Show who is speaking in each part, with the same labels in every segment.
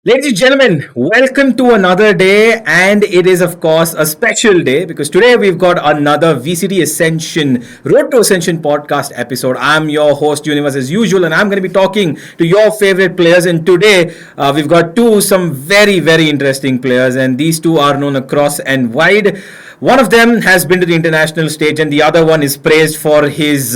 Speaker 1: Ladies and gentlemen, welcome to another day, and it is, of course, a special day because today we've got another VCT Ascension Road to Ascension podcast episode. I'm your host, Universe, as usual, and I'm going to be talking to your favorite players. And today we've got some very interesting players, and these two are known across and wide. One of them has been to the international stage, and the other one is praised for his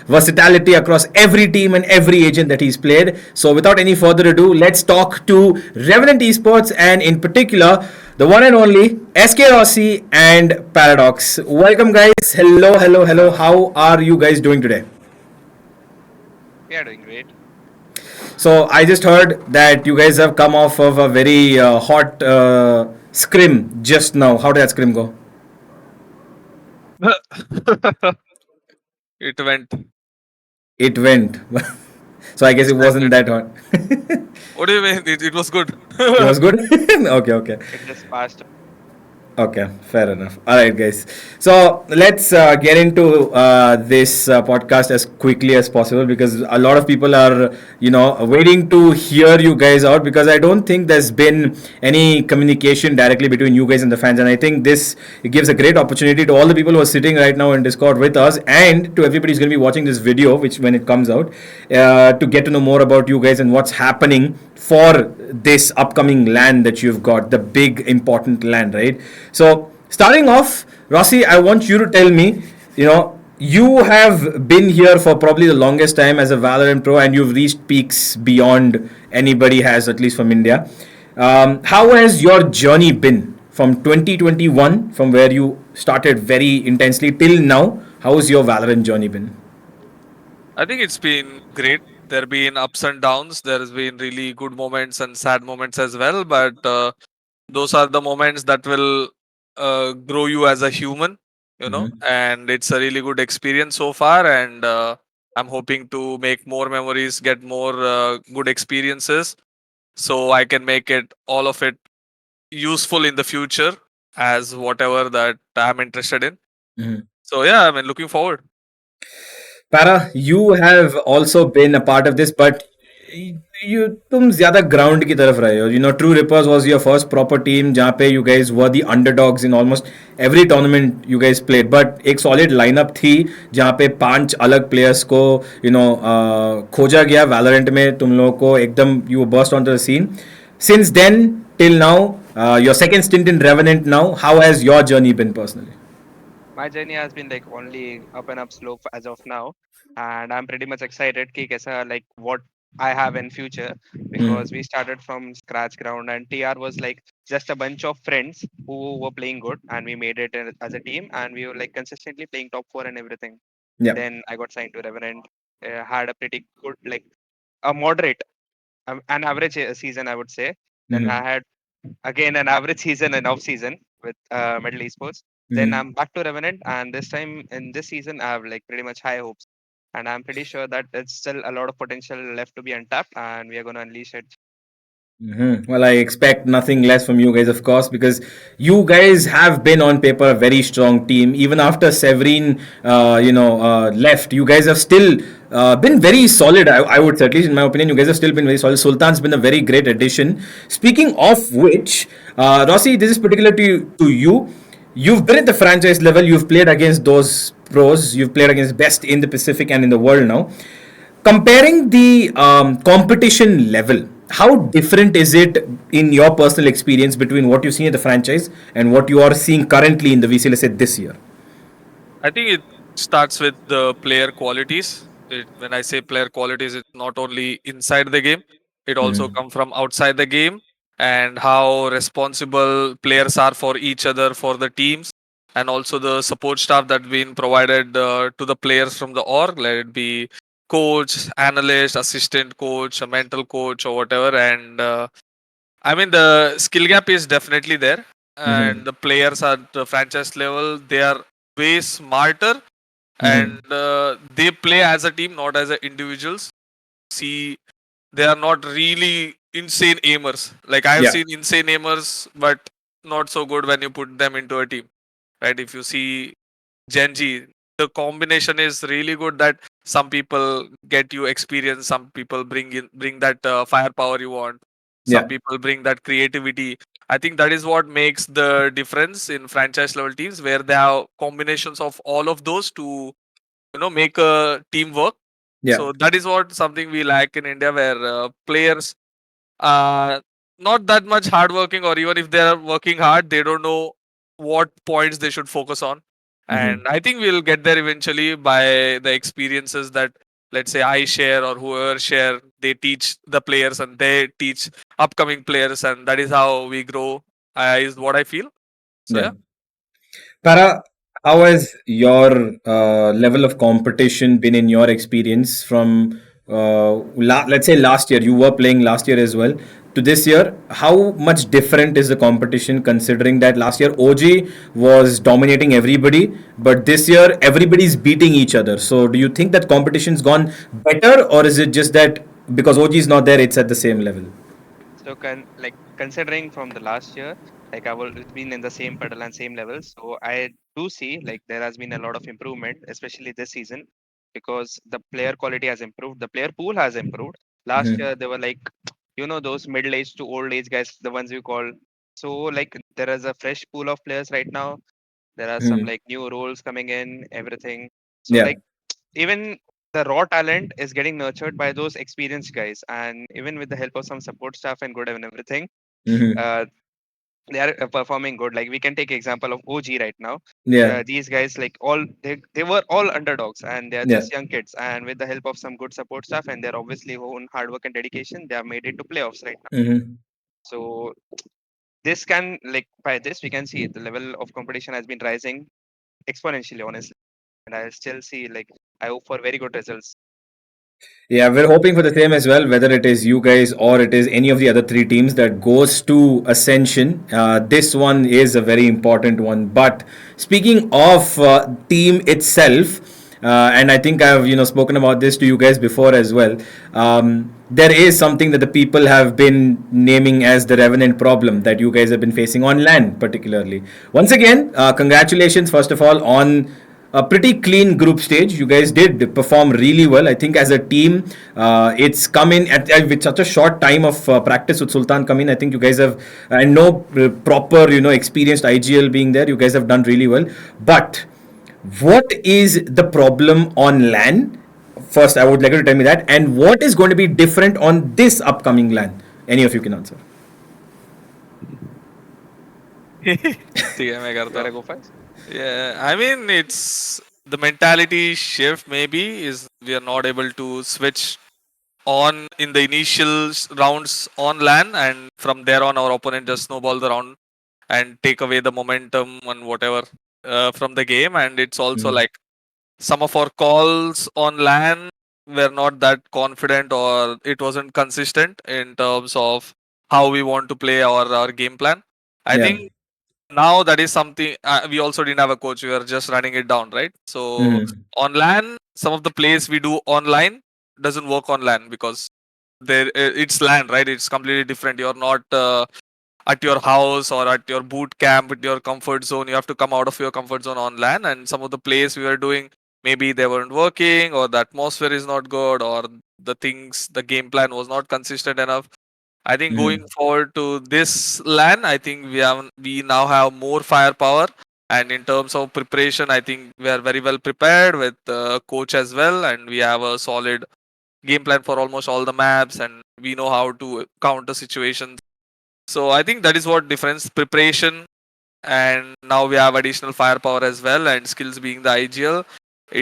Speaker 1: versatility across every team and every agent that he's played. So, without any further ado, let's talk to Revenant Esports and, in particular, the one and only SkRossi and Paradox. Welcome, guys. Hello. How are you guys doing today?
Speaker 2: We are doing great.
Speaker 1: So, I just heard that you guys have come off of a very hot scrim just now. How did that scrim go?
Speaker 2: It went.
Speaker 1: It went. So I guess it wasn't
Speaker 2: Expected.
Speaker 1: that hot.
Speaker 2: What do you mean? It was good.
Speaker 1: It was good. Okay.
Speaker 2: It just passed.
Speaker 1: Okay, fair enough. All right, guys. So let's get into this podcast as quickly as possible because a lot of people are, waiting to hear you guys out because I don't think there's been any communication directly between you guys and the fans, and I think this gives a great opportunity to all the people who are sitting right now in Discord with us and to everybody who's going to be watching this video, which when it comes out, to get to know more about you guys and what's happening for this upcoming land that you've got, the big important land, right? So starting off, Rossi, I want you to tell me, you have been here for probably the longest time as a Valorant pro, and you've reached peaks beyond anybody has, at least from India. How has your journey been from 2021, from where you started very intensely till now? How has your Valorant journey been?
Speaker 2: I think it's been great. There have been ups and downs. There has been really good moments and sad moments as well. But those are the moments that will grow you as a human,
Speaker 1: Mm-hmm.
Speaker 2: And it's a really good experience so far. And I'm hoping to make more memories, get more good experiences, so I can make it all of it useful in the future as whatever that I'm interested in.
Speaker 1: Mm-hmm.
Speaker 2: So yeah, I mean, looking forward.
Speaker 1: Para, you have also been a part of this, but you तुम ज्यादा ground की तरफ रहे हो. True Rippers was your first proper team जहाँ पे you guys were the underdogs in almost every tournament you guys played. But एक solid lineup थी जहाँ पे 5 अलग players को खोजा गया Valorant में तुम लोगों को एकदम you burst onto the scene. Since then till now, your second stint in Revenant now, how has your journey been personally?
Speaker 3: My journey has been like only up and up slope as of now, and I'm pretty much excited ki kaisa like what I have in future,
Speaker 1: Hmm.
Speaker 3: because we started from scratch ground and TR was like just a bunch of friends who were playing good, and we made it as a team, and we were like consistently playing top 4 and everything.
Speaker 1: Yeah.
Speaker 3: Then I got signed to Revenant, had a pretty good like a moderate, an average season, I would say. Then I
Speaker 1: Hmm.
Speaker 3: had again an average season and off season with Middle Esports. Then
Speaker 1: Hmm.
Speaker 3: I'm back to Revenant, and this time in this season I have like pretty much high hopes, and I'm pretty sure that it's still a lot of potential left to be untapped, and we are going to unleash it.
Speaker 1: Well, I expect nothing less from you guys, of course, because you guys have been on paper a very strong team. Even after Severine, left, you guys have still been very solid. I would say, at least in my opinion, you guys have still been very solid. Sultan's been a very great addition. Speaking of which, Rossi, this is particular to you. You've been at the franchise level. You've played against those pros. You've played against best in the Pacific and in the world now. Comparing the competition level, how different is it in your personal experience between what you've seen at the franchise and what you are seeing currently in the VCLSA this year?
Speaker 2: I think it starts with the player qualities. When I say player qualities, it's not only inside the game; it also
Speaker 1: Mm-hmm.
Speaker 2: come from outside the game, and how responsible players are for each other, for the teams, and also the support staff that been provided to the players from the org, let it be coach, analyst, assistant coach, a mental coach, or whatever. And I mean, the skill gap is definitely there, and
Speaker 1: Mm-hmm.
Speaker 2: the players at the franchise level, they are way smarter, and
Speaker 1: Mm-hmm.
Speaker 2: they play as a team, not as a individuals. See, they are not really insane aimers. Like I have
Speaker 1: Yeah.
Speaker 2: seen insane aimers, but not so good when you put them into a team, right? If you see Genji, the combination is really good. That some people get you experience, some people bring that firepower you want. Some
Speaker 1: Yeah.
Speaker 2: people bring that creativity. I think that is what makes the difference in franchise level teams, where they have combinations of all of those to make a team work.
Speaker 1: Yeah.
Speaker 2: So that is what something we lack in India, where players are not that much hardworking, or even if they are working hard, they don't know what points they should focus on. And
Speaker 1: Hmm.
Speaker 2: I think we'll get there eventually by the experiences that, let's say, I share or whoever share. They teach the players and they teach upcoming players, and that is how we grow. Is what I feel. So
Speaker 1: Yeah.
Speaker 2: yeah.
Speaker 1: Para, how has your level of competition been in your experience from, let's say, last year? You were playing last year as well to this year. How much different is the competition considering that last year OG was dominating everybody, but this year everybody's beating each other? So, do you think that competition's gone better, or is it just that because OG is not there, it's at the same level?
Speaker 3: So like considering from the last year, like I will it's been in the same pedal and same level. So I do see like there has been a lot of improvement, especially this season, because the player quality has improved, the player pool has improved. Last
Speaker 1: Hmm.
Speaker 3: year they were like, those middle age to old age guys, the ones we call. So like there is a fresh pool of players right now. There are some
Speaker 1: Hmm.
Speaker 3: like new roles coming in, everything. So
Speaker 1: Yeah.
Speaker 3: like even the raw talent is getting nurtured by those experienced guys, and even with the help of some support staff and good and everything,
Speaker 1: Hmm.
Speaker 3: uh, they are performing good. Like we can take example of OG right now.
Speaker 1: Yeah.
Speaker 3: These guys like all they were all underdogs and they are
Speaker 1: Yeah.
Speaker 3: just young kids, and with the help of some good support staff and their obviously own hard work and dedication, they have made it to playoffs right now.
Speaker 1: Hmm.
Speaker 3: So this can like by this we can see the level of competition has been rising exponentially, honestly, and I still see like I hope for very good results.
Speaker 1: Yeah, we're hoping for the same as well, whether it is you guys or it is any of the other three teams that goes to Ascension. This one is a very important one. But speaking of team itself, and I think I've spoken about this to you guys before as well. There is something that the people have been naming as the Revenant Problem that you guys have been facing on land, particularly. Once again, congratulations first of all on a pretty clean group stage. You guys did perform really well. I think as a team, it's come in with such a short time of practice with Sultan come in. I think you guys have, and no proper, experienced IGL being there, you guys have done really well. But what is the problem on LAN? First, I would like you to tell me that. And what is going to be different on this upcoming LAN? Any of you can answer.
Speaker 2: ठीक है मैं
Speaker 3: You
Speaker 2: करता
Speaker 3: wanna
Speaker 2: हूँ.
Speaker 3: go first?
Speaker 2: Yeah, I mean, it's the mentality shift maybe is we are not able to switch on in the initial rounds on LAN, and from there on, our opponent just snowball the round and take away the momentum and whatever from the game. And it's also
Speaker 1: Mm.
Speaker 2: like some of our calls on LAN were not that confident, or it wasn't consistent in terms of how we want to play our game plan. I
Speaker 1: Yeah.
Speaker 2: think now that is something we also didn't have a coach, we were just running it down, right? So
Speaker 1: Mm.
Speaker 2: on LAN, some of the plays we do online doesn't work on LAN because there it's LAN, right? It's completely different. You're not at your house or at your boot camp with your comfort zone. You have to come out of your comfort zone on LAN, and some of the plays we were doing, maybe they weren't working, or the atmosphere is not good, or the game plan was not consistent enough. I think going
Speaker 1: Mm.
Speaker 2: forward to this LAN, I think we now have more firepower. And in terms of preparation, I think we are very well prepared with coach as well, and we have a solid game plan for almost all the maps, and we know how to counter situations. So I think that is what difference preparation, and now we have additional firepower as well, and skills being the IGL.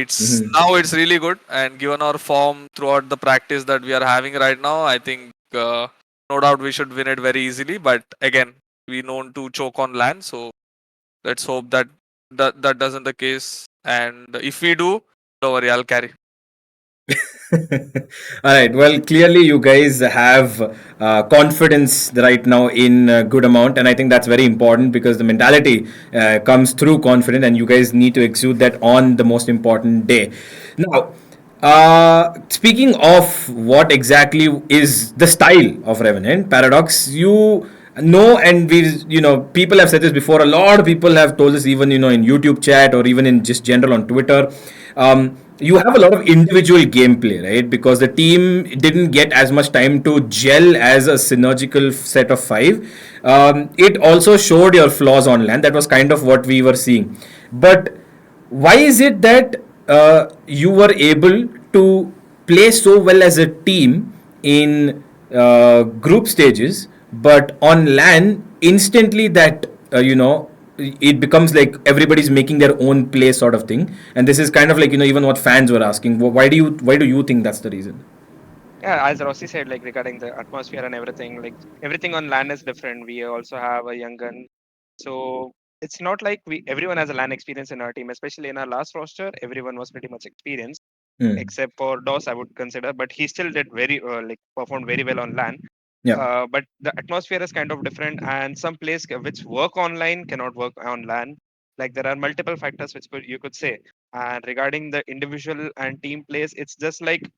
Speaker 2: It's
Speaker 1: Mm.
Speaker 2: now it's really good, and given our form throughout the practice that we are having right now, I think no doubt we should win it very easily. But again, we known to choke on land, so let's hope that that doesn't the case. And if we do, don't worry, I'll carry.
Speaker 1: All right. Well, clearly you guys have confidence right now in a good amount, and I think that's very important because the mentality comes through confidence, and you guys need to exude that on the most important day. Now, speaking of what exactly is the style of Revenant Paradox, you know, and people have said this before. A lot of people have told us, even in YouTube chat or even in just general on Twitter. you have a lot of individual gameplay, right? Because the team didn't get as much time to gel as a synergical set of five. It also showed your flaws on land. That was kind of what we were seeing. But why is it that you were able to play so well as a team in group stages, but on LAN, instantly that, it becomes like everybody's making their own play sort of thing, and this is kind of like, even what fans were asking, why do you think that's the reason?
Speaker 3: Yeah, as Rossi said, like regarding the atmosphere and everything, like everything on land is different. We also have a young gun, so it's not like we everyone has a land experience in our team. Especially in our last roster, everyone was pretty much experienced,
Speaker 1: Hmm.
Speaker 3: except for DOS, I would consider, but he still did very like performed very well on land.
Speaker 1: Yeah.
Speaker 3: But the atmosphere is kind of different, and some plays which work online cannot work on land. Like there are multiple factors which you could say. And regarding the individual and team plays, it's just like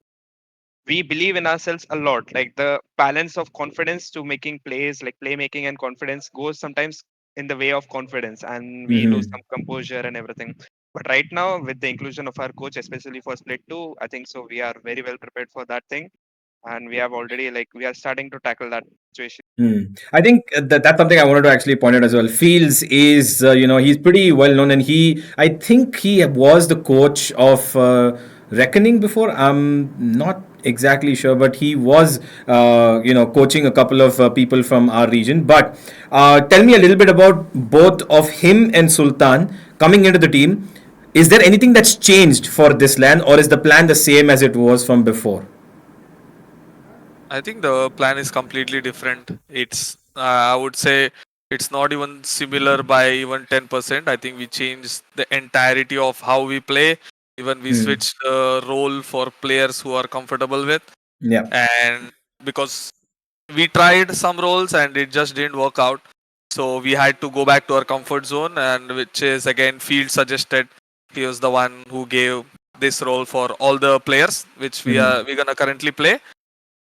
Speaker 3: we believe in ourselves a lot. Like the balance of confidence to making plays, like playmaking and confidence, goes sometimes in the way of confidence, and we lose
Speaker 1: Hmm.
Speaker 3: some composure and everything. But right now, with the inclusion of our coach, especially for split two, I think so we are very well prepared for that thing, and we have already like we are starting to tackle that situation.
Speaker 1: Hmm. I think that's something I wanted to actually point out as well. Fields is, he's pretty well known, and I think he was the coach of Reckoning before. I'm not exactly sure, but he was, coaching a couple of people from our region. But tell me a little bit about both of him and Sultan coming into the team. Is there anything that's changed for this land, or is the plan the same as it was from before?
Speaker 2: I think the plan is completely different. It's I would say it's not even similar by even 10%. I think we changed the entirety of how we play. Even we
Speaker 1: Hmm.
Speaker 2: switched the role for players who are comfortable with,
Speaker 1: Yeah.
Speaker 2: and because we tried some roles and it just didn't work out, so we had to go back to our comfort zone, and which is again Field suggested. He was the one who gave this role for all the players which
Speaker 1: Hmm.
Speaker 2: we're gonna currently play.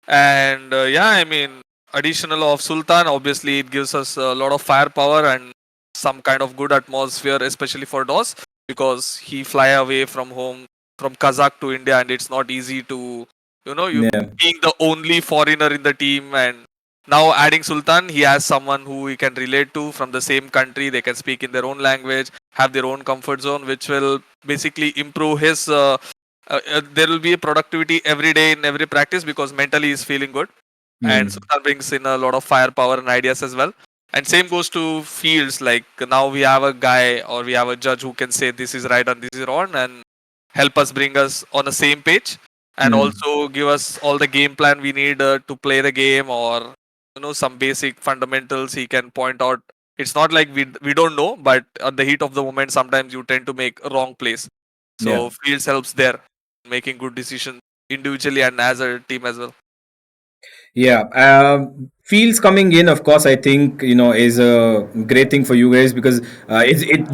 Speaker 2: And yeah, I mean, additional of Sultan, obviously it gives us a lot of firepower and some kind of good atmosphere, especially for DOS, because he fly away from home from Kazakh to India, and it's not easy to, you
Speaker 1: Yeah.
Speaker 2: being the only foreigner in the team. And now adding Sultan, he has someone who he can relate to from the same country. They can speak in their own language, have their own comfort zone, which will basically improve his there will be a productivity every day in every practice because mentally he's feeling good. And
Speaker 1: Hmm.
Speaker 2: Sultan brings in a lot of firepower and ideas as well. And same goes to Fields. Like now we have a guy or we have a judge who can say this is right and this is wrong and help us bring us on the same page, and
Speaker 1: Hmm.
Speaker 2: also give us all the game plan we need to play the game, or some basic fundamentals he can point out. It's not like we don't know, but at the heat of the moment sometimes you tend to make a wrong plays.
Speaker 1: Yeah.
Speaker 2: So Fields helps there, making good decisions individually and as a team as well.
Speaker 1: Yeah, Fields coming in, of course, I think is a great thing for you guys because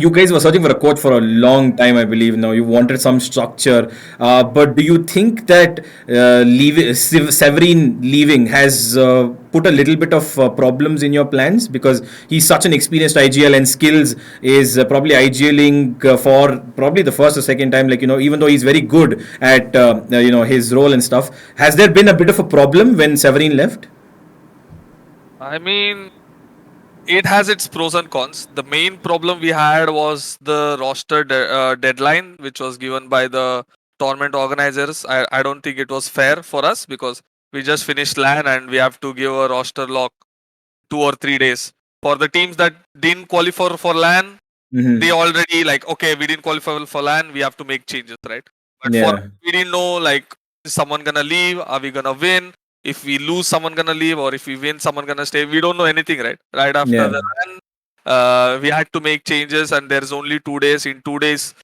Speaker 1: you guys were searching for a coach for a long time, I believe. Now you wanted some structure, but do you think that Severin leaving has put a little bit of problems in your plans because he's such an experienced IGL and skills is probably IGLing for probably the first or second time, like even though he's very good at his role and stuff. Has there been a bit of a problem when Severin left?
Speaker 2: I mean, it has its pros and cons. The main problem we had was the roster deadline, which was given by the tournament organizers. I don't think it was fair for us because we just finished LAN and we have to give a roster lock 2 or 3 days. For the teams that didn't qualify for LAN, they
Speaker 1: Mm-hmm.
Speaker 2: already like, okay, we didn't qualify for LAN, we have to make changes, right? But for us,
Speaker 1: Yeah.
Speaker 2: we didn't know like, is someone gonna leave? Are we gonna win? If we lose, someone gonna leave, or if we win, someone gonna stay. We don't know anything, right? Right after
Speaker 1: Yeah.
Speaker 2: the LAN, we had to make changes, and there's only 2 days. In 2 days,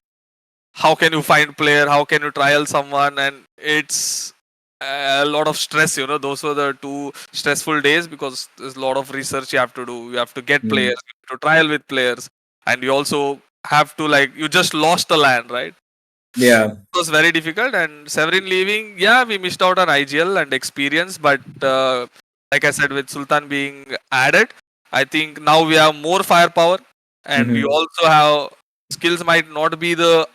Speaker 2: how can you find player? How can you trial someone? And it's a lot of stress. Those were the 2 stressful days because there's a lot of research you have to do. You have to get
Speaker 1: Mm.
Speaker 2: players, you have to trial with players, and you also have to like you just lost the land, right?
Speaker 1: Yeah.
Speaker 2: It was very difficult. And Severin leaving, yeah, we missed out on IGL and experience, but like I said, with Sultan being added, I think now we have more firepower, and we
Speaker 1: Mm-hmm.
Speaker 2: also have skills might not be the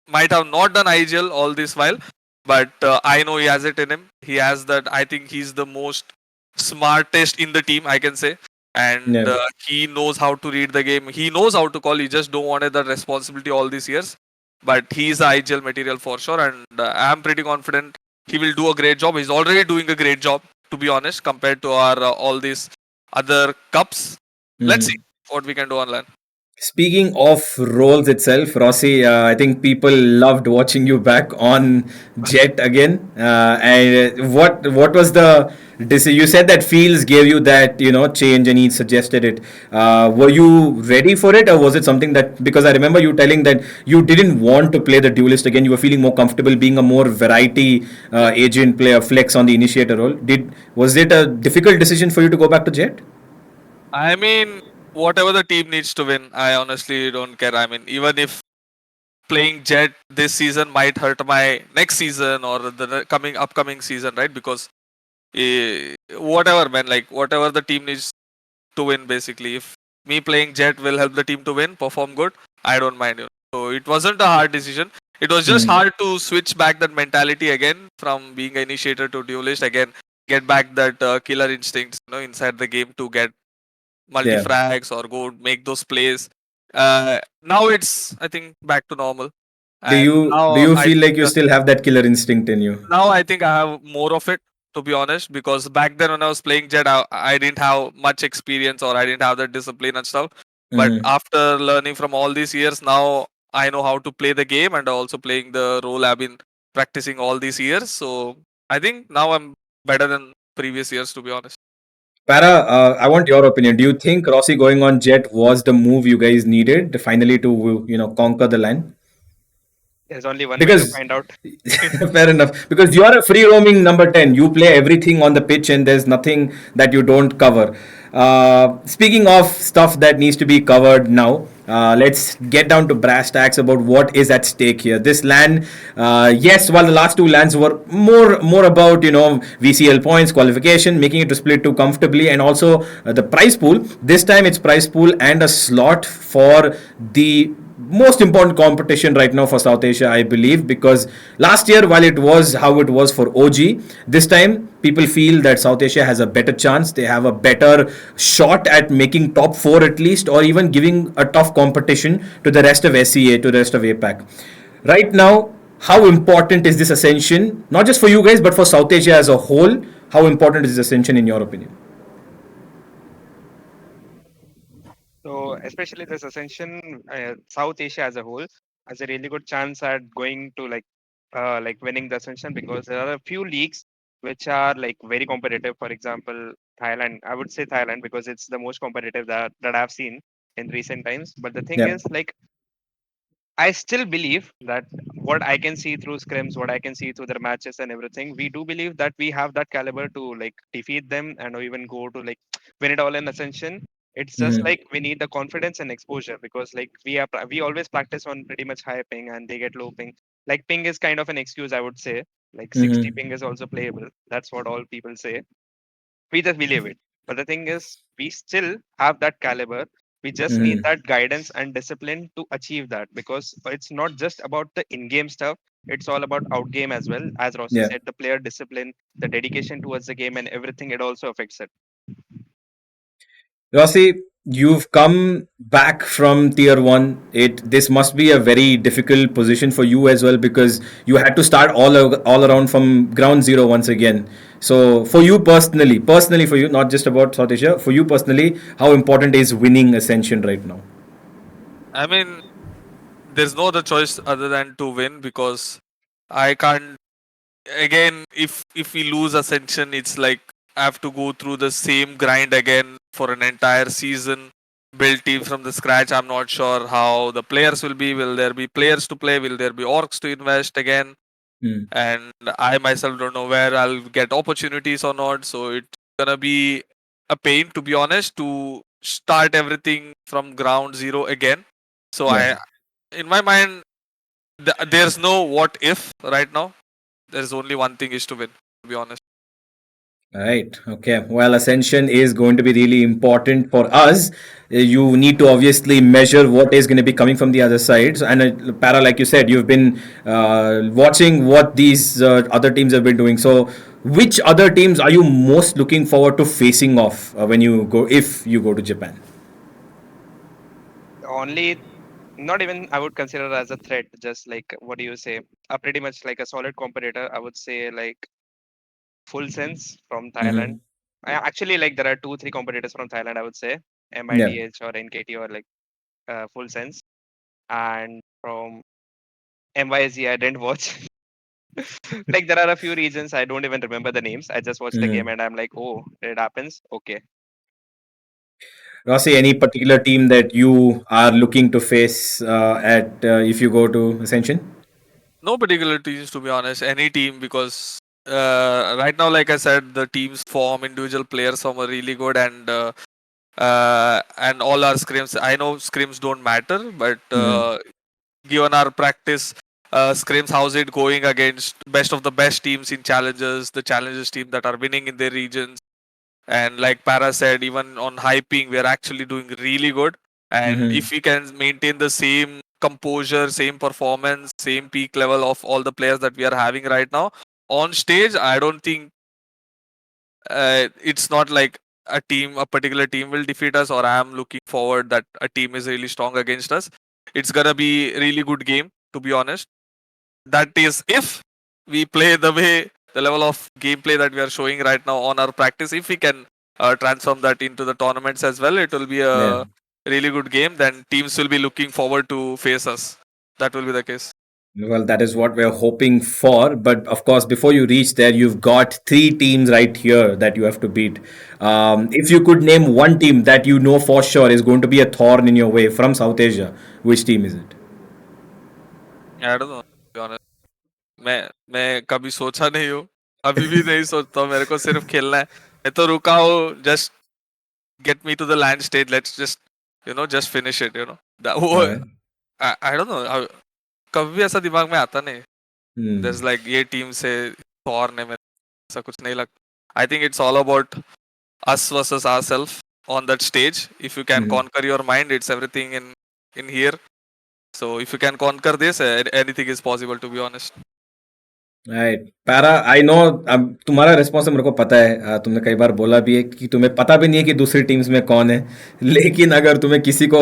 Speaker 2: might have not done IGL all this while, but I know he has it in him. He has that. I think he's the most smartest in the team, I can say, and
Speaker 1: Yeah.
Speaker 2: he knows how to read the game. He knows how to call. He just don't wanted that responsibility all these years. But he's the IGL material for sure, and I'm pretty confident he will do a great job. He's already doing a great job, to be honest, compared to our all these other cups. Let's see
Speaker 1: Mm.
Speaker 2: what we can do online.
Speaker 1: Speaking of roles itself, Rossi, I think people loved watching you back on Jet again. And what was the decision? You said that Fields gave you that change, and he suggested it. Were you ready for it, or was it something that, because I remember you telling that you didn't want to play the duelist again, you were feeling more comfortable being a more variety agent player, flex on the initiator role. Did Was it a difficult decision for you to go back to Jet?
Speaker 2: I mean, whatever the team needs to win, I honestly don't care. I mean, even if playing Jet this season might hurt my next season or the coming upcoming season, right? Because whatever, man, like whatever the team needs to win, basically. If me playing Jet will help the team to win, perform good, I don't mind. So it wasn't a hard decision. It was just
Speaker 1: Mm.
Speaker 2: hard to switch back that mentality again from being an initiator to duelist again. Get back that killer instincts, inside the game to get
Speaker 1: Yeah.
Speaker 2: multi-frags or go make those plays. Now it's, I think, back to normal,
Speaker 1: Do
Speaker 2: and
Speaker 1: you do
Speaker 2: now
Speaker 1: you
Speaker 2: I
Speaker 1: feel like
Speaker 2: think
Speaker 1: you still have that killer instinct in you?
Speaker 2: I have more of it, to be honest, because back then when I was playing Jet, I didn't have much experience or I didn't have that discipline and stuff. But
Speaker 1: Mm.
Speaker 2: after learning from all these years, now I know how to play the game and also playing the role I've been practicing all these years. So I think now I'm better than previous years, to be honest.
Speaker 1: Para, I want your opinion. Do you think Rossi going on Jet was the move you guys needed finally to conquer the line?
Speaker 3: There's only one way to
Speaker 1: Because
Speaker 3: find out.
Speaker 1: fair enough, because you are a free roaming number 10, you play everything on the pitch and there's nothing that you don't cover. Speaking of stuff that needs to be covered now, let's get down to brass tacks about what is at stake here. This land, yes, while the last two lands were more about VCL points, qualification, making it to split too comfortably, and also the prize pool. This time it's prize pool and a slot for the most important competition right now for South Asia, I believe, because last year, while it was how it was for OG, this time people feel that South Asia has a better chance. They have a better shot at making top four at least, or even giving a tough competition to the rest of SEA, to the rest of APAC. Right now, how important is this ascension, not just for you guys, but for South Asia as a whole? How important is this ascension in your opinion?
Speaker 3: So, especially this Ascension, South Asia as a whole has a really good chance at going to like winning the Ascension, because there are a few leagues which are like very competitive. For example, Thailand. I would say Thailand because it's the most competitive that I've seen in recent times. But the thing
Speaker 1: Yeah.
Speaker 3: is, like, I still believe that what I can see through scrims, what I can see through their matches and everything, we do believe that we have that caliber to like defeat them and or even go to like win it all in Ascension. It's just
Speaker 1: Mm-hmm.
Speaker 3: like we need the confidence and exposure, because like we always practice on pretty much high ping and they get low ping. Like ping is kind of an excuse, I would say. Like 60
Speaker 1: Mm-hmm.
Speaker 3: ping is also playable. That's what all people say. We just believe it. But the thing is, we still have that caliber. We just need
Speaker 1: Mm-hmm.
Speaker 3: that guidance and discipline to achieve that, because it's not just about the in-game stuff. It's all about out-game as well. As Rossi
Speaker 1: Yeah.
Speaker 3: said, the player discipline, the dedication towards the game, and everything, it also affects it.
Speaker 1: Rossi, you've come back from tier one. This must be a very difficult position for you as well, because you had to start all around from ground zero once again. So for you personally for you, not just about South Asia, for you personally, how important is winning Ascension right now?
Speaker 2: I mean, there's no other choice other than to win because I can't. Again, if we lose Ascension, it's like I have to go through the same grind again for an entire season. Build team from the scratch. I'm not sure how the players will be. Will there be players to play? Will there be orcs to invest again?
Speaker 1: Hmm.
Speaker 2: And I myself don't know where I'll get opportunities or not. So it's gonna be a pain, to be honest, to start everything from ground zero again. So
Speaker 1: Yeah.
Speaker 2: in my mind, there's no what if right now. There's only one thing is to win. To be honest.
Speaker 1: Right. Okay. Well, Ascension is going to be really important for us. You need to obviously measure what is going to be coming from the other side. So, and Para, like you said, you've been watching what these other teams have been doing. So, which other teams are you most looking forward to facing off when you go, if you go to Japan?
Speaker 3: Only, not even I would consider as a threat. Just like, what do you say? A pretty much like a solid competitor. I would say like Full Sense from Thailand.
Speaker 1: Mm-hmm.
Speaker 3: Actually, like there are two, three competitors from Thailand. I would say
Speaker 1: Yeah.
Speaker 3: MIDH or NKT or like Full Sense. And from MYZ, I didn't watch. Like there are a few regions I don't even remember the names. I just watched the game
Speaker 1: Mm-hmm.
Speaker 3: and I'm like, oh, it happens. Okay.
Speaker 1: Rossi, any particular team that you are looking to face at if you go to Ascension?
Speaker 2: No particular teams, to be honest. Any team, because right now, like I said, the teams form, individual players form are really good, and all our scrims. I know scrims don't matter, but
Speaker 1: Mm-hmm.
Speaker 2: given our practice, scrims, how's it going against best of the best teams in challenges, the challenges team that are winning in their regions. And like Para said, even on hyping, we are actually doing really good. And
Speaker 1: Mm-hmm.
Speaker 2: if we can maintain the same composure, same performance, same peak level of all the players that we are having right now on stage, I don't think it's not like a particular team will defeat us, or I am looking forward that a team is really strong against us. It's gonna be really good game, to be honest. That is if we play the level of gameplay that we are showing right now on our practice. If we can transform that into the tournaments as well, it will be
Speaker 1: Yeah.
Speaker 2: a really good game. Then teams will be looking forward to face us. That will be the case.
Speaker 1: Well, that is what we're hoping for. But of course, before you reach there, you've got three teams right here that you have to beat. If you could name one team that you know for sure is going to be a thorn in your way from South Asia, which team is it?
Speaker 2: I don't know, to be honest. मैं कभी सोचा नहीं हूँ, अभी भी नहीं सोचता हूँ. मेरे को सिर्फ खेलना है. मैं तो रुका हूँ, just get me to the land stage. Let's just just finish it. That
Speaker 1: All
Speaker 2: वो
Speaker 1: right.
Speaker 2: I don't know. कभी भी ऐसा दिमाग में आता नहीं. There's
Speaker 1: Hmm.
Speaker 2: like ये टीम से थॉर ने मेरे ऐसा कुछ नहीं लगता. I think it's all about us versus ourselves on that stage. If you can
Speaker 1: Hmm.
Speaker 2: conquer your mind, it's everything in here. So if you can conquer this, anything is possible. To be honest.
Speaker 1: Right para I know. अब तुम्हारा response मेरे को पता है. तुमने कई बार बोला भी है कि तुम्हें पता भी नहीं है कि दूसरी टीम्स में कौन है. लेकिन अगर तुम्हें किसी को,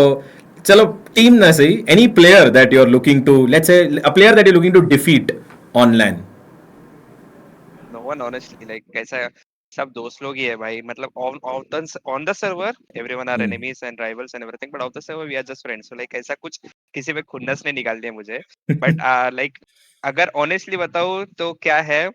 Speaker 1: चलो टीम ना सही, any player that you are looking to, let's say a player that you looking to defeat online.
Speaker 3: No one honestly like कैसा सब दोस्त लोग ही है भाई. मतलब on the server everyone are enemies and rivals and everything, but off the server we are just friends. So like ऐसा कुछ किसी पे खुन्नस ने निकाल दिया मुझे. But like अगर honestly बताऊँ तो क्या है,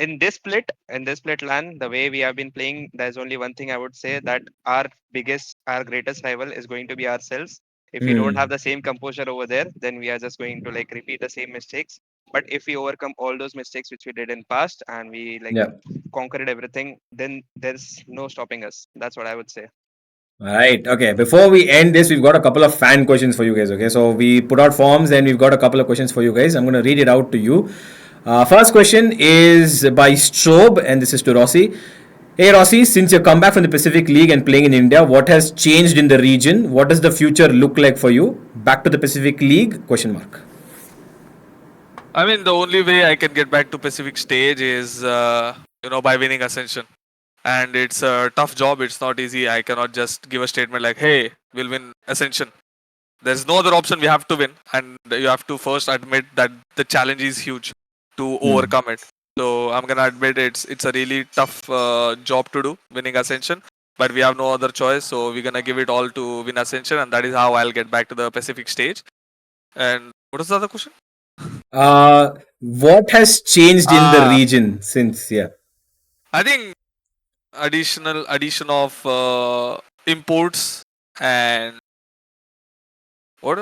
Speaker 3: in this split LAN, the way we have been playing, there's only one thing I would say, that our greatest rival is going to be ourselves. If we don't have the same composure over there, then we are just going to like repeat the same mistakes. But if we overcome all those mistakes which we did in past and we like
Speaker 1: Yeah.
Speaker 3: conquered everything, then there's no stopping us. That's what I would say.
Speaker 1: All right. Okay. Before we end this, we've got a couple of fan questions for you guys. Okay. So we put out forms and we've got a couple of questions for you guys. I'm going to read it out to you. First question is by Strobe, and this is to Rossi. Hey Rossi, since you come back from the Pacific League and playing in India, what has changed in the region? What does the future look like for you? Back to the Pacific League? Question mark.
Speaker 2: I mean, the only way I can get back to Pacific stage is by winning Ascension. And it's a tough job. It's not easy. I cannot just give a statement like, "Hey, we'll win Ascension." There's no other option. We have to win, and you have to first admit that the challenge is huge to overcome it. So I'm gonna admit it's a really tough job to do, winning Ascension. But we have no other choice, so we're gonna give it all to win Ascension, and that is how I'll get back to the Pacific stage. And what was the other question?
Speaker 1: What has changed in the
Speaker 2: Ah,
Speaker 1: region since, yeah?
Speaker 2: I think addition of imports and what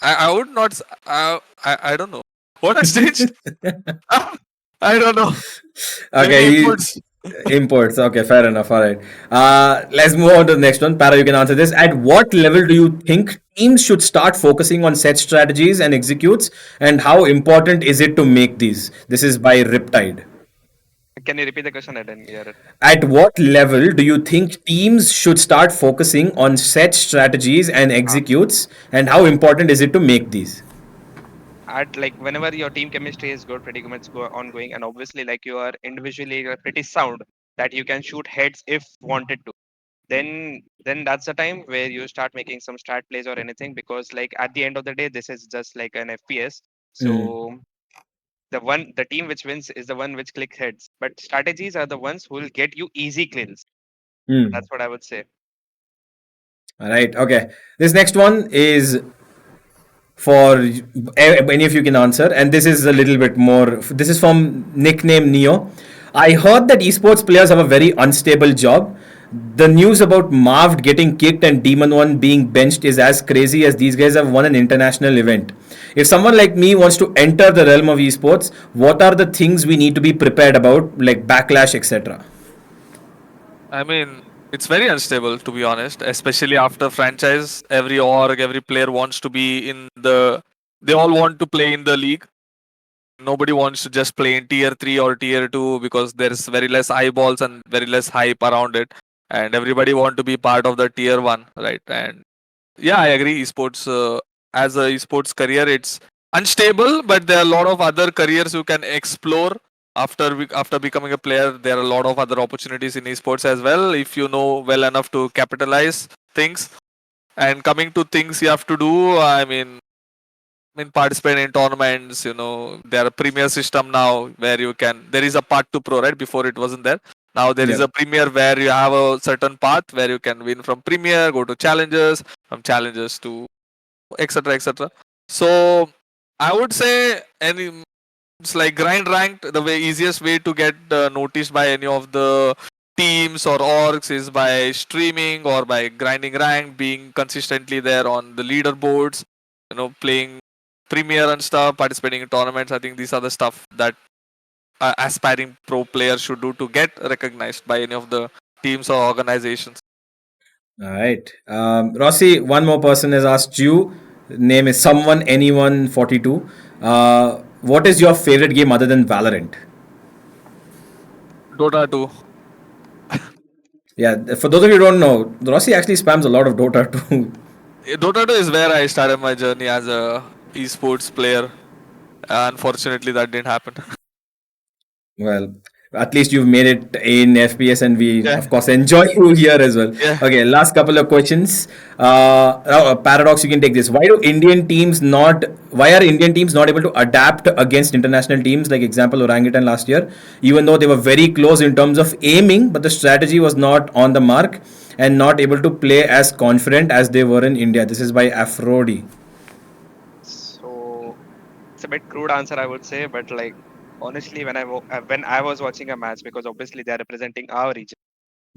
Speaker 2: I would not I don't know what has changed. I don't know. Maybe
Speaker 1: Okay,
Speaker 2: imports.
Speaker 1: imports. Okay, fair enough. All right. Let's move on to the next one. Para, you can answer this. At what level do you think teams should start focusing on set strategies and executes, and how important is it to make these? This is by Riptide.
Speaker 3: Can you repeat the question? I didn't hear it.
Speaker 1: At what level do you think teams should start focusing on set strategies and
Speaker 3: Ah,
Speaker 1: executes, and how important is it to make these?
Speaker 3: at like whenever your team chemistry is good, pretty much go ongoing, and obviously like you are individually pretty sound that you can shoot heads if wanted to. Then that's the time where you start making some strat plays or anything, because like at the end of the day, this is just like an FPS.
Speaker 1: Mm.
Speaker 3: So the team which wins is the one which clicks heads, but strategies are the ones who will get you easy kills.
Speaker 1: Mm.
Speaker 3: That's what I would say.
Speaker 1: All right. Okay. This next one is for any of you can answer, and this is a little bit more. This is from nickname Neo. I heard that esports players have a very unstable job. The news about Marved getting kicked and Demon One being benched is as crazy as these guys have won an international event. If someone like me wants to enter the realm of esports, what are the things we need to be prepared about, like backlash, etc.?
Speaker 2: I mean, it's very unstable to be honest, especially after franchise. Every org, every player wants to be in the. They all want to play in the league. Nobody wants to just play in tier 3 or tier 2 because there's very less eyeballs and very less hype around it, and everybody want to be part of the tier 1, right? And yeah, I agree, esports as a esports career, it's unstable, but there are a lot of other careers you can explore after after becoming a player. There are a lot of other opportunities in esports as well if you know well enough to capitalize things. And coming to things you have to do, I mean, participate in tournaments. There are premier system now where you can. There is a path to pro, right? Before it wasn't there. Now there is
Speaker 1: Yep.
Speaker 2: a premier where you have a certain path where you can win from premier, go to challengers, from challengers to etc. etc. So I would say any it's like grind ranked. The easiest way to get noticed by any of the teams or orgs is by streaming or by grinding rank, being consistently there on the leaderboards, playing premier and stuff, participating in tournaments. I think these are the stuff that aspiring pro players should do to get recognized by any of the teams or organizations.
Speaker 1: All right. Rossi, one more person has asked you. Name is someone, anyone 42. What is your favorite game other than Valorant?
Speaker 2: Dota 2.
Speaker 1: Yeah, for those of you who don't know, Rossi actually spams a lot of Dota too.
Speaker 2: Dota 2 is where I started my journey as a esports player. Unfortunately, that didn't happen.
Speaker 1: Well, at least you've made it in FPS, and we,
Speaker 2: Yeah,
Speaker 1: of course, enjoy you here as well.
Speaker 2: yeah.
Speaker 1: Okay, last couple of questions. Paradox, you can take this. Why are Indian teams not able to adapt against international teams, like example Orangutan last year, even though they were very close in terms of aiming, but the strategy was not on the mark and not able to play as confident as they were in India? This is by Afrodi.
Speaker 3: So it's a bit crude answer, I would say, but like honestly, when I was watching a match, because obviously they are representing our region,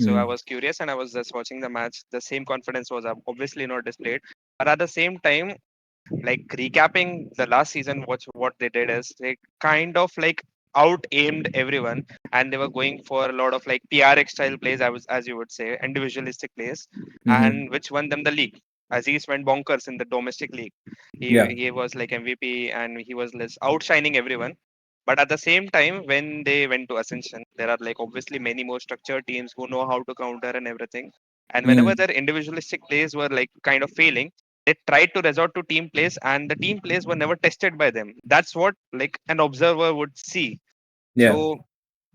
Speaker 3: so I
Speaker 1: Mm.
Speaker 3: was curious and I was just watching the match. The same confidence was obviously not displayed, but at the same time, like recapping the last season, what they did is they kind of like out aimed everyone, and they were going for a lot of like PRX style plays, as you would say, individualistic plays,
Speaker 1: Mm-hmm.
Speaker 3: and which won them the league. Aziz went bonkers in the domestic league. he
Speaker 1: Yeah.
Speaker 3: he was like MVP, and he was less outshining everyone. But at the same time, when they went to Ascension, there are like obviously many more structured teams who know how to counter and everything. And whenever
Speaker 1: Mm.
Speaker 3: their individualistic plays were like kind of failing, they tried to resort to team plays, and the team plays were never tested by them. That's what like an observer would see.
Speaker 1: Yeah.
Speaker 3: So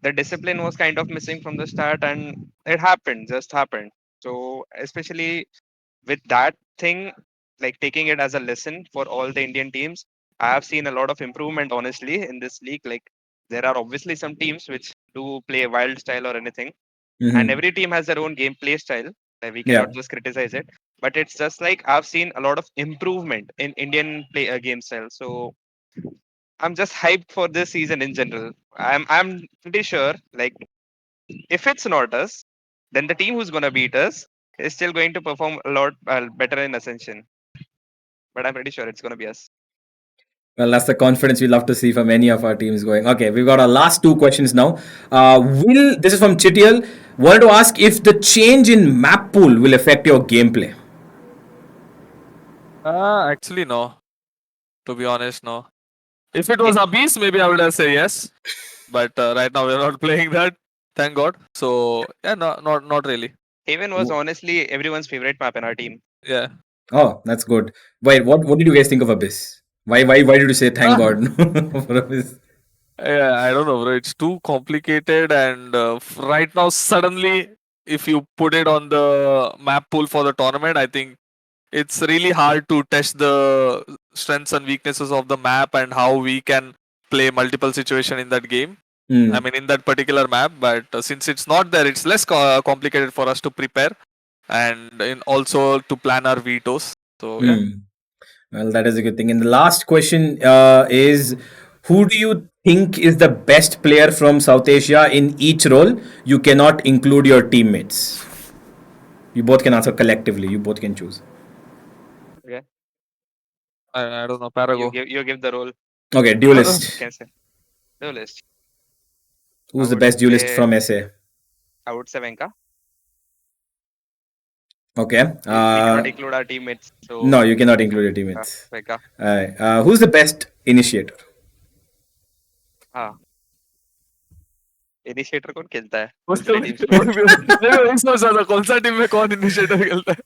Speaker 3: the discipline was kind of missing from the start, and it happened, just happened. So especially with that thing, like taking it as a lesson for all the Indian teams, I have seen a lot of improvement honestly in this league. Like there are obviously some teams which do play wild style or anything, and
Speaker 1: Mm-hmm.
Speaker 3: every team has their own gameplay style. We cannot
Speaker 1: Yeah.
Speaker 3: just criticize it, but it's just like I've seen a lot of improvement in Indian play game style. So I'm just hyped for this season in general. I'm pretty sure like if it's not us, then the team who's gonna beat us is still going to perform a lot better in Ascension. But I'm pretty sure it's gonna be us.
Speaker 1: Well, that's the confidence we love to see from any of our teams going. Okay, we've got our last two questions now. Will This is from Chitial. Wanted to ask if the change in map pool will affect your gameplay.
Speaker 2: Actually, no. To be honest, no. If it was Abyss, maybe I would have said yes. but right now we're not playing that. Thank God. So yeah, not really.
Speaker 3: Haven was honestly everyone's favorite map in our team.
Speaker 2: Yeah.
Speaker 1: Oh, that's good. Wait, what did you guys think of Abyss? Why did you say thank
Speaker 2: Ah,
Speaker 1: God for Abyss?
Speaker 2: yeah, I don't know, bro. It's too complicated, and right now suddenly, if you put it on the map pool for the tournament, I think it's really hard to test the strengths and weaknesses of the map and how we can play multiple situation in that game. I
Speaker 1: Hmm.
Speaker 2: mean, in that particular map, but since it's not there, it's less complicated for us to prepare and also to plan our vetoes. So yeah,
Speaker 1: Hmm. Well, that is a good thing. And the last question is, who do you think is the best player from South Asia in each role? You cannot include your teammates. You both can answer collectively. You both can choose.
Speaker 3: Okay,
Speaker 2: I don't know,
Speaker 3: you
Speaker 2: Parago.
Speaker 3: give the role.
Speaker 1: Okay,
Speaker 3: You
Speaker 1: duelist.
Speaker 3: can say the list. I
Speaker 1: Who's the
Speaker 3: would
Speaker 1: best duelist
Speaker 3: say
Speaker 1: from SA?
Speaker 3: Venka.
Speaker 1: Okay.
Speaker 3: We cannot include our teammates,
Speaker 1: No,
Speaker 3: so
Speaker 1: you cannot include your teammates.
Speaker 3: Venka.
Speaker 1: Who's the best initiator?
Speaker 3: हाँ initiator कौन खेलता है
Speaker 2: उसको
Speaker 3: दूसरे teams में
Speaker 2: मैं वही सोच रहा था कौन सा टीम में कौन इनिशिएटर खेलता है.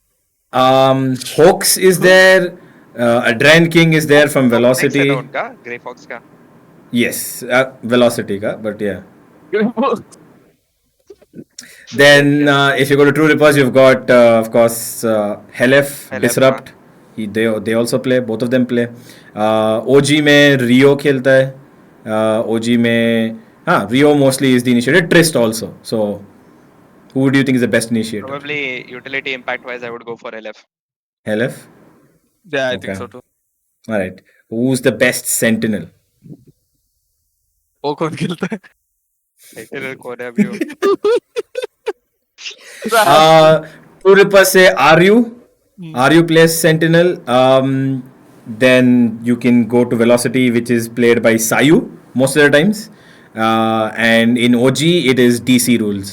Speaker 1: Hawks is there. Adrenaline King is there from
Speaker 3: वो फ्लेक्स है ना
Speaker 1: Velocity.
Speaker 3: उनका ग्रे फॉक्स का.
Speaker 1: Yes, Velocity ka, but yeah.
Speaker 2: वो
Speaker 1: Then, if you go to True Rippers, you've got, of course, Helef,
Speaker 3: LF हाँ.
Speaker 1: Disrupt. They also play. Both of them play. OG में Rio खेलता है. OG में हाँ Rio mostly is the initiator. Trist also. So, who do you think is the best initiator?
Speaker 3: Probably utility impact wise I would go for LF.
Speaker 1: Helef.
Speaker 2: yeah, I think
Speaker 1: Okay.
Speaker 2: so too.
Speaker 1: All right. Who's the best Sentinel?
Speaker 2: वो कौन खेलता है.
Speaker 3: Sentinel कौन है अभी वो.
Speaker 1: Uh, True Rippers say Ryu. Ryu plays Sentinel. Then you can go to Velocity, which is played by Sayu most of the times. And in OG, it is DC rules.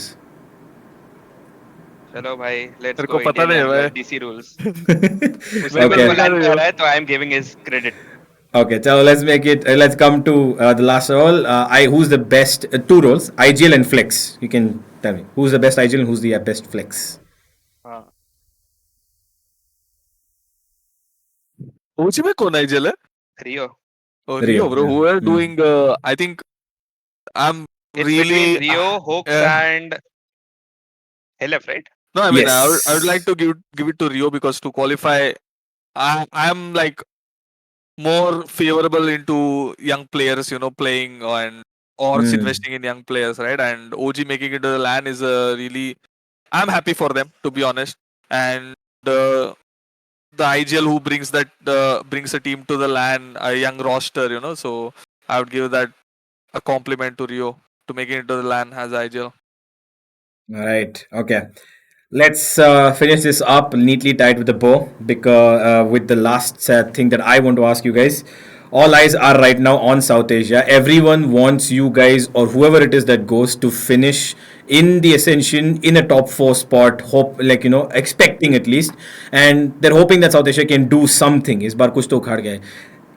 Speaker 3: चलो भाई let's
Speaker 2: तेरे
Speaker 3: गो
Speaker 2: को पता
Speaker 3: Indian
Speaker 2: नहीं है
Speaker 3: jungler
Speaker 2: भाई.
Speaker 3: DC rules.
Speaker 2: मेरे
Speaker 3: उसने
Speaker 2: को
Speaker 3: मेरे को
Speaker 1: Okay.
Speaker 2: सिखा
Speaker 3: लैन पे
Speaker 2: दे.
Speaker 3: आ रहा है तो I am giving his credit.
Speaker 1: Okay, so let's make it. Let's come to the last role. Who's the best? Two roles: IGL and Flex. You can tell me who's the best IGL and who's the best Flex.
Speaker 3: हाँ
Speaker 2: ओजी में कौन है jail है.
Speaker 3: रियो.
Speaker 2: Oh, Rio,
Speaker 1: Rio.
Speaker 2: bro.
Speaker 1: Yeah.
Speaker 2: Who are
Speaker 1: Hmm.
Speaker 2: doing? I think I'm
Speaker 3: It's between
Speaker 2: really.
Speaker 3: Rio, Hawks
Speaker 2: Uh,
Speaker 3: and LF, right?
Speaker 2: no, I mean I would like
Speaker 1: Yes.
Speaker 2: to give it to Rio because to qualify, I'm like more favorable into young players, playing and or
Speaker 1: Hmm.
Speaker 2: investing in young players, right? And OG making it to the LAN is a really. I'm happy for them, to be honest. And the IGL who brings a team to the LAN, a young roster, So I would give that a compliment to Rio to making it to the LAN as IGL.
Speaker 1: All right. Okay. Let's finish this up neatly tied with a bow because with the last thing that I want to ask you guys. All eyes are right now on South Asia. Everyone wants you guys or whoever it is that goes to finish in the Ascension in a top four spot. Hope like expecting at least, and they're hoping that South Asia can do something. इस बार कुछ तो उखाड़ गया है.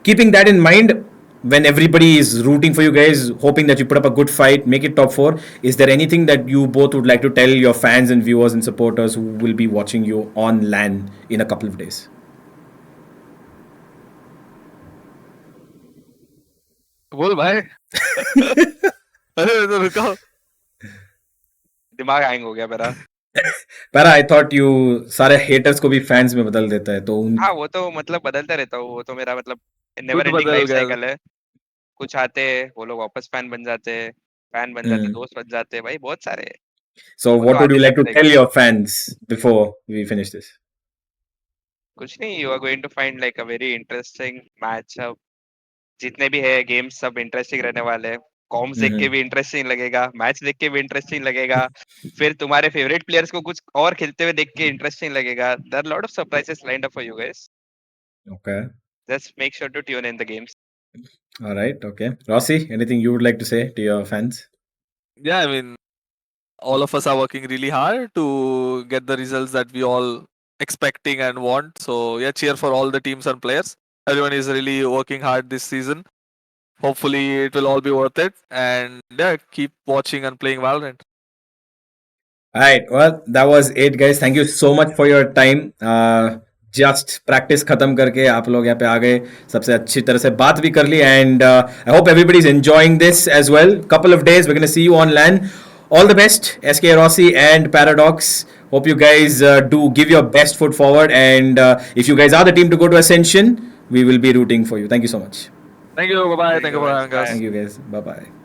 Speaker 1: Keeping that in mind, when everybody is rooting for you guys, hoping that you put up a good fight, make it top four, is there anything that you both would like to tell your fans and viewers and supporters who will be watching you on LAN in a couple of days?
Speaker 2: बोल भाई. अरे तो रुको.
Speaker 3: दिमाग hang हो गया मेरा.
Speaker 1: पर आई थॉट यू सारे हेटर्स को भी फैंस में बदल देता है तो उन
Speaker 3: हाँ वो तो मतलब बदलता रहता हूँ. वो तो मेरा मतलब नेवर
Speaker 2: खुद
Speaker 3: एंडिंग
Speaker 2: बदल
Speaker 3: लाइफ
Speaker 2: गया.
Speaker 3: साइकिल है. कुछ आते हैं वो लोग वापस फैन बन जाते हैं. फैन बन जाते,
Speaker 1: Hmm.
Speaker 3: दोस्त बन जाते हैं भाई, बहुत सारे.
Speaker 1: So
Speaker 3: वो तो
Speaker 1: what would you
Speaker 3: आते
Speaker 1: like
Speaker 3: जाते
Speaker 1: to tell
Speaker 3: रहेंगे.
Speaker 1: your fans before we finish this?
Speaker 3: कुछ नहीं, you are going to find like a very interesting match. जितने भी है गेम्स सब इंटरेस्टिंग रहने वाले हैं. कॉम्स देख के
Speaker 1: Hmm.
Speaker 3: भी इंटरेस्टिंग लगेगा, मैच देख के भी इंटरेस्टिंग लगेगा. फिर तुम्हारे फेवरेट प्लेयर्स को कुछ और खेलते हुए देख के इंटरेस्टिंग लगेगा. There are lot of surprises lined up for you guys.
Speaker 1: Okay.
Speaker 3: Just make sure to tune in the games.
Speaker 1: All right. Okay. Rossi, anything you would like to say to your fans?
Speaker 2: Yeah, I mean, all of us are working really hard to get the results that we all expecting and want. So yeah, cheer for all the teams and players. Everyone is really working hard this season. hopefully it will all be worth it. And yeah, keep watching and playing Valorant.
Speaker 1: All right. Well, that was it, guys. Thank you so much for your time. Just practice खत्म करके आप लोग यहाँ पे आ गए, सबसे अच्छी तरह से बात भी कर ली, and I hope everybody is enjoying this as well. Couple of days we gonna see you on land. All the best, SK Rossi and Paradox. Hope you guys do give your best foot forward, and if you guys are the team to go to Ascension, we will be rooting for you. Thank you so much.
Speaker 2: Thank you. Bye bye. Thank you for
Speaker 3: guys.
Speaker 2: having us.
Speaker 3: Bye.
Speaker 1: Thank you guys. Bye bye.